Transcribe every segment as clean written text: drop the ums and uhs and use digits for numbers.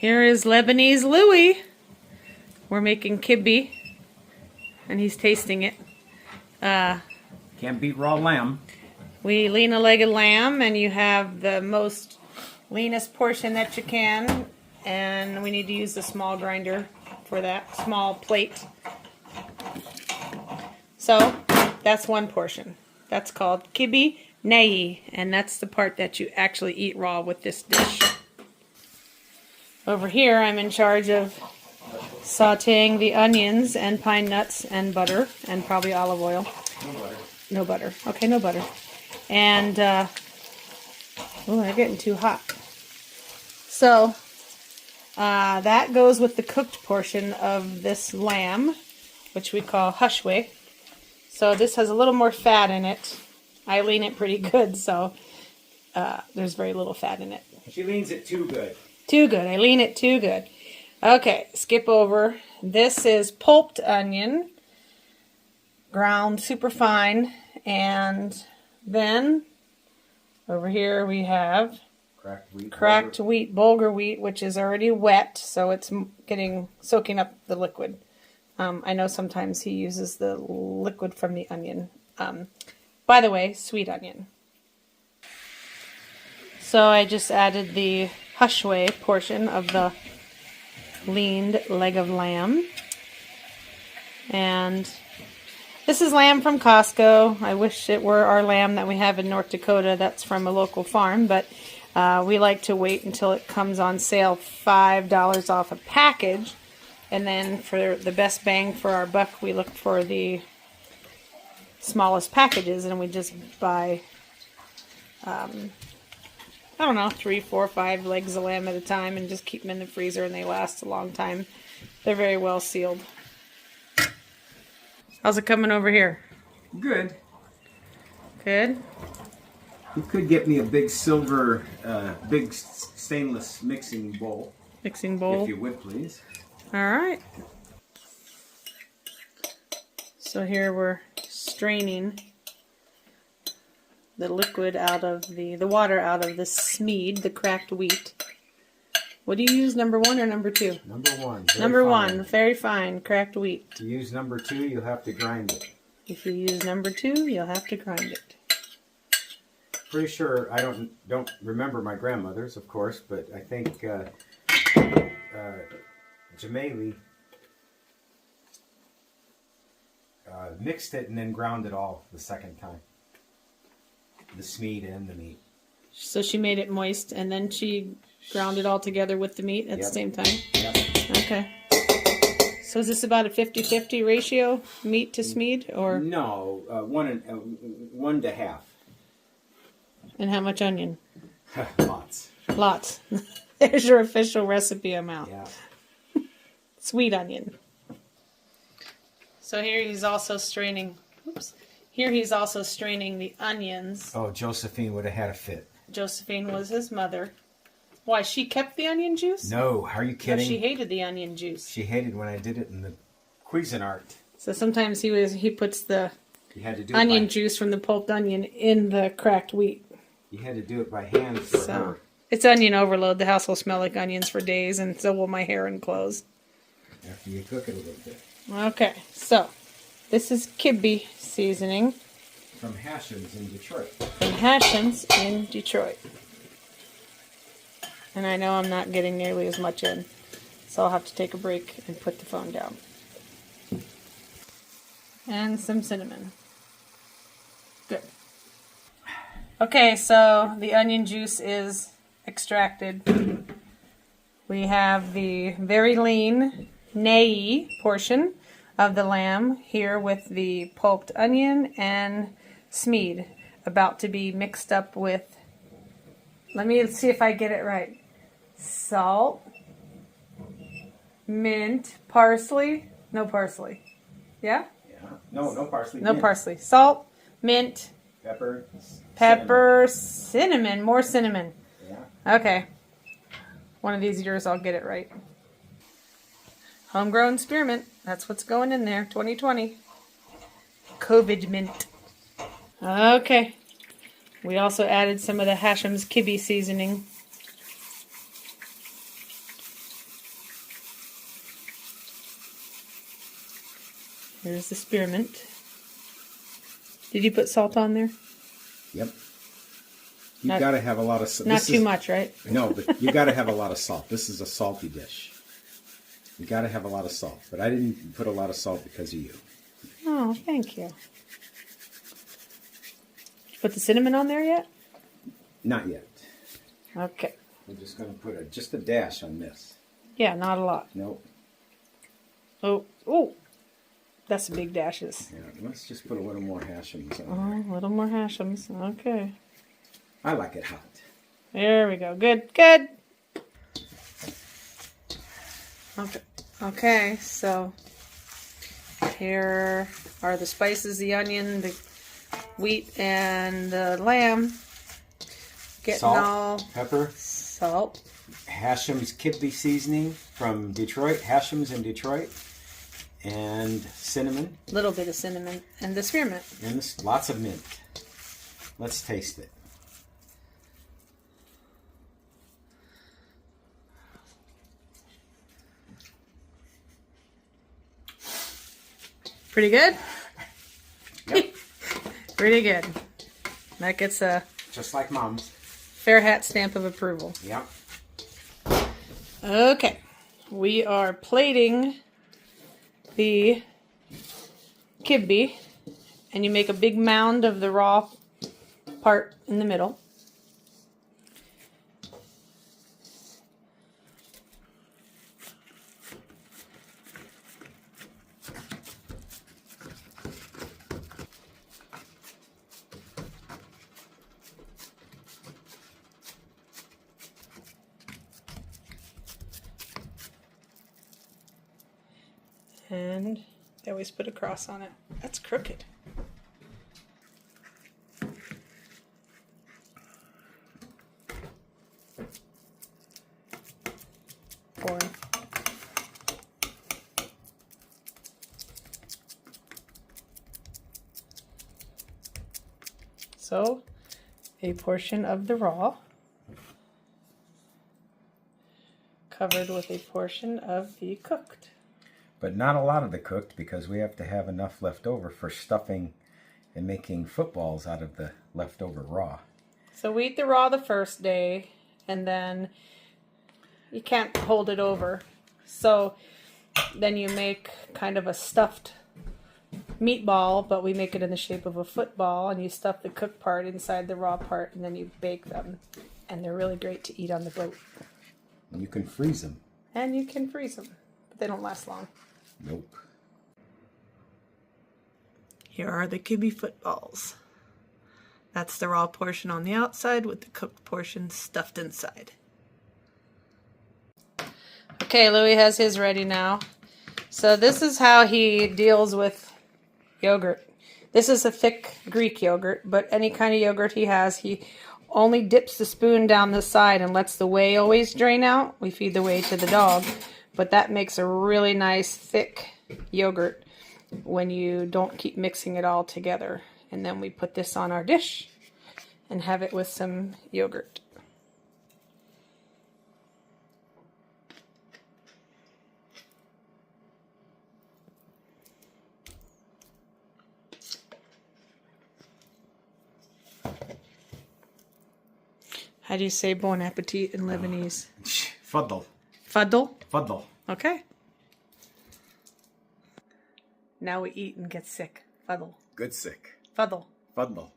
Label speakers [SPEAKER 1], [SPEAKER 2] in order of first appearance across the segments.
[SPEAKER 1] Here is Lebanese Louie. We're making kibbeh, and he's tasting it.
[SPEAKER 2] Can't beat raw lamb.
[SPEAKER 1] We lean a leg of lamb, and you have the most leanest portion that you can, and we need to use the small grinder for that small plate. So that's one portion. That's called kibbeh nei, and that's the part that you actually eat raw with this dish. Over here, I'm in charge of sauteing the onions and pine nuts and butter and probably olive oil.
[SPEAKER 2] No butter.
[SPEAKER 1] No butter. Okay, no butter. And, oh, they're getting too hot. So, that goes with the cooked portion of this lamb, which we call hashwe. So this has a little more fat in it. I lean it pretty good, so there's very little fat in it.
[SPEAKER 2] She leans it too good.
[SPEAKER 1] Too good. I lean it too good. Okay, skip over. This is pulped onion, ground super fine, and then over here we have cracked wheat, bulgur wheat, which is already wet, so it's soaking up the liquid. I know sometimes he uses the liquid from the onion. By the way, sweet onion. So I just added the hashwe portion of the leaned leg of lamb. And this is lamb from Costco. I wish it were our lamb that we have in North Dakota. That's from a local farm, but we like to wait until it comes on sale, $5 off a package. And then for the best bang for our buck, we look for the smallest packages, and we just buy I don't know, 3, 4, 5 legs of lamb at a time and just keep them in the freezer, and they last a long time. They're very well sealed. How's it coming over here?
[SPEAKER 2] Good.
[SPEAKER 1] Good?
[SPEAKER 2] You could get me a big silver, big stainless mixing bowl.
[SPEAKER 1] Mixing bowl?
[SPEAKER 2] If you would, please.
[SPEAKER 1] Alright. So here we're straining the liquid out of the water out of the smeed, the cracked wheat. What do you use, number 1 or number 2?
[SPEAKER 2] Number 1.
[SPEAKER 1] Number 1, very fine, cracked wheat.
[SPEAKER 2] To use number 2, you'll have to grind it.
[SPEAKER 1] If you use number 2, you'll have to grind it.
[SPEAKER 2] Pretty sure, I don't remember my grandmother's, of course, but I think Jamali mixed it and then ground it all the second time. The smeed and the meat.
[SPEAKER 1] So she made it moist, and then she ground it all together with the meat at the same time?
[SPEAKER 2] Yep.
[SPEAKER 1] Okay. So is this about a 50-50 ratio, meat to smeed, or?
[SPEAKER 2] No, 1 to half.
[SPEAKER 1] And how much onion?
[SPEAKER 2] Lots.
[SPEAKER 1] Lots. There's your official recipe amount.
[SPEAKER 2] Yeah.
[SPEAKER 1] Sweet onion. So here he's also straining. Oops. Here he's also straining the onions.
[SPEAKER 2] Oh, Josephine would have had a fit.
[SPEAKER 1] Josephine was his mother. Why, she kept the onion juice?
[SPEAKER 2] No, are you kidding?
[SPEAKER 1] No, she hated the onion juice.
[SPEAKER 2] She hated when I did it in the Cuisinart.
[SPEAKER 1] So sometimes he puts the
[SPEAKER 2] You had to do
[SPEAKER 1] onion juice from the pulped onion in the cracked wheat.
[SPEAKER 2] You had to do it by hand for her.
[SPEAKER 1] It's onion overload. The house will smell like onions for days, and so will my hair and clothes.
[SPEAKER 2] After you cook it a little bit.
[SPEAKER 1] Okay, so this is kibbeh seasoning.
[SPEAKER 2] From Hashem's in Detroit.
[SPEAKER 1] From Hashem's in Detroit. And I know I'm not getting nearly as much in, so I'll have to take a break and put the phone down. And some cinnamon. Good. Okay, so the onion juice is extracted. We have the very lean nei portion of the lamb here with the pulped onion and smeed about to be mixed up with, let me see if I get it right, salt, mint, parsley, no parsley, yeah?
[SPEAKER 2] Yeah, no parsley.
[SPEAKER 1] No
[SPEAKER 2] mint.
[SPEAKER 1] parsley, salt, mint,
[SPEAKER 2] pepper,
[SPEAKER 1] cinnamon, more cinnamon.
[SPEAKER 2] Yeah.
[SPEAKER 1] Okay, one of these years I'll get it right. Homegrown spearmint, that's what's going in there, 2020. COVID mint. Okay, we also added some of the Hashem's kibbeh seasoning. Here's the spearmint. Did you put salt on there?
[SPEAKER 2] Yep. You got to have a lot of salt.
[SPEAKER 1] Not too much, right?
[SPEAKER 2] No, but you got to have a lot of salt. This is a salty dish. You got to have a lot of salt. But I didn't put a lot of salt because of you.
[SPEAKER 1] Oh, thank you. Did you put the cinnamon on there yet?
[SPEAKER 2] Not yet.
[SPEAKER 1] Okay.
[SPEAKER 2] I'm just going to put just a dash on this.
[SPEAKER 1] Yeah, not a lot.
[SPEAKER 2] Nope.
[SPEAKER 1] Oh, that's the big dashes.
[SPEAKER 2] Yeah, let's just put a little more Hashems on
[SPEAKER 1] Oh, a little more Hashems. Okay.
[SPEAKER 2] I like it hot.
[SPEAKER 1] There we go. Good, good. Okay, so here are the spices, the onion, the wheat, and the lamb. Getting all
[SPEAKER 2] pepper,
[SPEAKER 1] salt.
[SPEAKER 2] Hashem's Kibbeh seasoning from Detroit, Hashem's in Detroit, and cinnamon.
[SPEAKER 1] A little bit of cinnamon and the spearmint.
[SPEAKER 2] And lots of mint. Let's taste it.
[SPEAKER 1] Pretty good?
[SPEAKER 2] Yep.
[SPEAKER 1] Pretty good. That gets a
[SPEAKER 2] just like Mom's.
[SPEAKER 1] fair hat stamp of approval.
[SPEAKER 2] Yep.
[SPEAKER 1] Okay. We are plating the kibbeh, and you make a big mound of the raw part in the middle. And they always put a cross on it. That's crooked. Boring. So, a portion of the raw covered with a portion of the cooked.
[SPEAKER 2] But not a lot of the cooked because we have to have enough left over for stuffing and making footballs out of the leftover raw.
[SPEAKER 1] So we eat the raw the first day, and then you can't hold it over. So then you make kind of a stuffed meatball, but we make it in the shape of a football, and you stuff the cooked part inside the raw part, and then you bake them. And they're really great to eat on the boat.
[SPEAKER 2] And you can freeze them.
[SPEAKER 1] And you can freeze them, but they don't last long.
[SPEAKER 2] Nope.
[SPEAKER 1] Here are the kibbeh footballs. That's the raw portion on the outside with the cooked portion stuffed inside. Okay, Louie has his ready now. So this is how he deals with yogurt. This is a thick Greek yogurt, but any kind of yogurt he has, he only dips the spoon down the side and lets the whey always drain out. We feed the whey to the dog, but that makes a really nice thick yogurt when you don't keep mixing it all together. And then we put this on our dish and have it with some yogurt. How do you say bon appetit in Lebanese?
[SPEAKER 2] Fuddle.
[SPEAKER 1] Fuddle?
[SPEAKER 2] Fuddle.
[SPEAKER 1] Okay. Now we eat and get sick. Fuddle.
[SPEAKER 2] Good sick.
[SPEAKER 1] Fuddle.
[SPEAKER 2] Fuddle.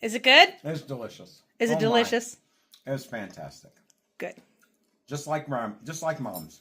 [SPEAKER 1] Is it good?
[SPEAKER 2] It's delicious.
[SPEAKER 1] Is it delicious?
[SPEAKER 2] It was fantastic.
[SPEAKER 1] Good.
[SPEAKER 2] Just like Mom's.